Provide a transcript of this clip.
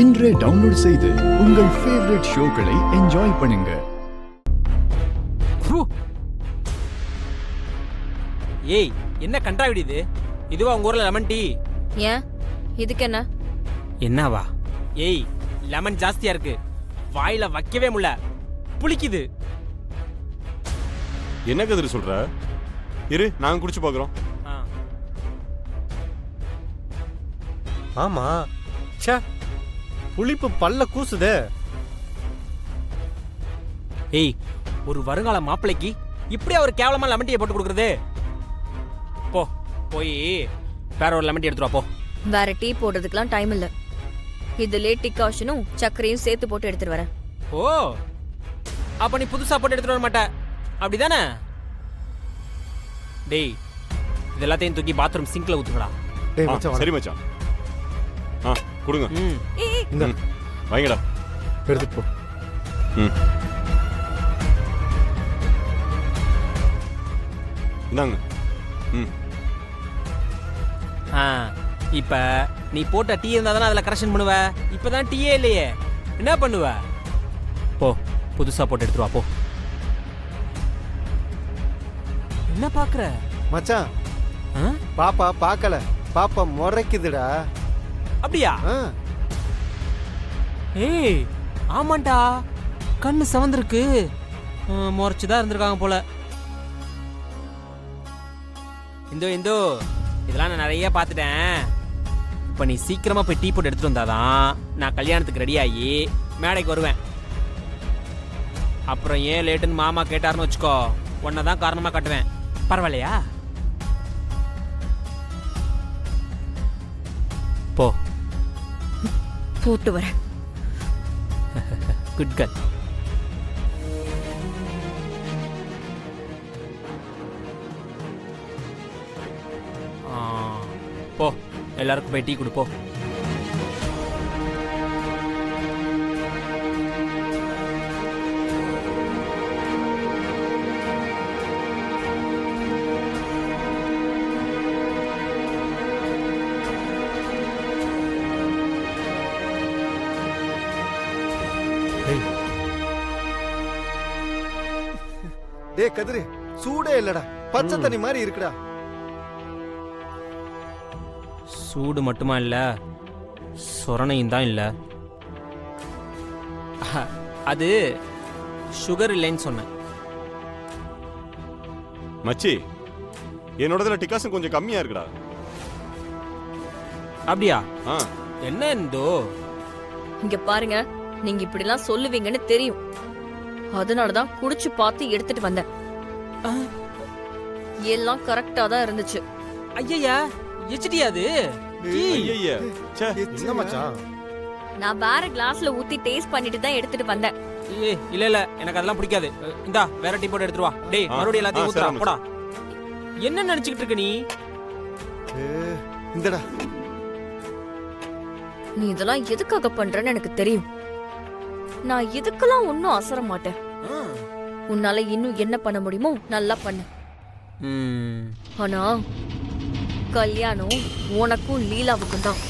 இன்றே டவுன்லோட் செய்து உங்கள் ஃபேவரட் ஷோக்களை என்ஜாய் பண்ணுங்க. ஏய், என்ன கண்டாவிடி இது? இதுவா உங்க ஊர்ல லெமன் டீ? ஏன் இதுக்கு என்ன? என்னவா? ஏய், லெமன் ஜாஸ்தியா இருக்கு, வாயில வைக்கவே முடியல, புளிக்குது. என்ன கதிர சொல்ற? இரு, நாங்க குடிச்சு பாக்குறோம். ஆமா, ச்சே, புளிப்பு பல்ல கூசுதே. ஏய், ஒரு வருங்கால மாப்பிள்ளைக்கு இப்படியா ஒரு கேவலமா லெமன் டீயை போட்டு கொடுக்குறது? போ, போய் வேற ஒரு லெமன் டீ எடுத்துட்டு வா போ. வேற டீ போடுறதுக்குலாம் டைம் இல்ல. இதுல டிகாஷனும் சர்க்கரையும் சேர்த்து போட்டு எடுத்துட்டு வரேன். ஓ, அப்ப நீ புதுசா போட்டு எடுத்துட்டு வர மாட்ட, அப்படிதானே? டேய், இது எல்லாத்தையும் தூக்கி பாத்ரூம் சிங்க்ல ஊத்துங்கடா. டேய் மச்சான், சரி மச்சான். கொடுங்க. இந்த வாங்கடா, எடுத்துட்டு போ. இந்தாங்க. இப்ப நீ போட்ட டீ இருந்தா தானே அதுல கரெக்ஷன் பண்ணுவ. இப்பதான் டீயே இல்லையே, என்ன பண்ணுவ? போ, புதுசா போட்டு எடுத்துட்டு வா போ. என்ன பாக்குற மச்சான்? பாப்பா பார்க்கல, பாப்பா முறைக்குதுடா. அப்படியா? ஏய், ஆமாண்டா, கண்ணு சவந்திருக்கு, முறைச்சுதான் இருந்திருக்காங்க போல. இந்தோ இதெல்லாம் நான் நிறைய பார்த்துட்டேன். இப்ப நீ சீக்கிரமா போய் டீ போட்டு எடுத்துட்டு வந்தாதான் நான் கல்யாணத்துக்கு ரெடி ஆகி மேடைக்கு வருவேன். அப்புறம் ஏன் லேட்டுன்னு மாமா கேட்டாருன்னு வச்சுக்கோ, உன்னதான் காரணமா காட்டுவேன். பரவாயில்லையா? போ, போட்டு வரேன். Good girl. போ, எல்லாருக்கும் போய் டீ கொடுப்போ. டேய் கதிரு, சூடே இல்லடா, பச்சை தண்ணி மாதிரி இருக்குடா. சூடு மட்டுமா இல்ல, சொரணையும் தான் இல்ல. அது சுகர் இல்லைன்னு சொன்னேன். மச்சி, என்னோடதுல டிகாசன் கொஞ்சம் கம்மியா இருக்குடா. அப்படியா? என்ன இந்தோ? இங்க பாருங்க, நீங்க இப்படி எல்லாம் சொல்லுவீங்கன்னு தெரியும், அதனாலதான் குடிச்சு பார்த்து எடுத்துட்டு வந்தேன். எல்லாம் கரெக்டா தான் இருந்துச்சு. ஐயா, எச்சடியா அது? ஐயய்யா, ச்சே, என்ன மச்சான்? நான் வேற கிளாஸ்ல ஊத்தி டேஸ்ட் பண்ணிட்டு தான் எடுத்துட்டு வந்தேன். இல்ல, எனக்கு அதெல்லாம் பிடிக்காது. இந்தா, வேற டீ போட்டு எடுத்துட்டு வா. டேய், மறுபடியும் எல்லாத்தையும் ஊத்துறா போடா. என்ன நினைச்சிட்டு இருக்க நீ? இந்தடா. நீ இதெல்லாம் எதுக்காக பண்றன்னு எனக்கு தெரியும். நான் இதுக்கெல்லாம் ஒன்னும் அசர மாட்டேன். உன்னால இன்னும் என்ன பண்ண முடியுமோ நல்லா பண்ணு. ஆனா கல்யாணம் உனக்கும் லீலாவுக்கும் தான்.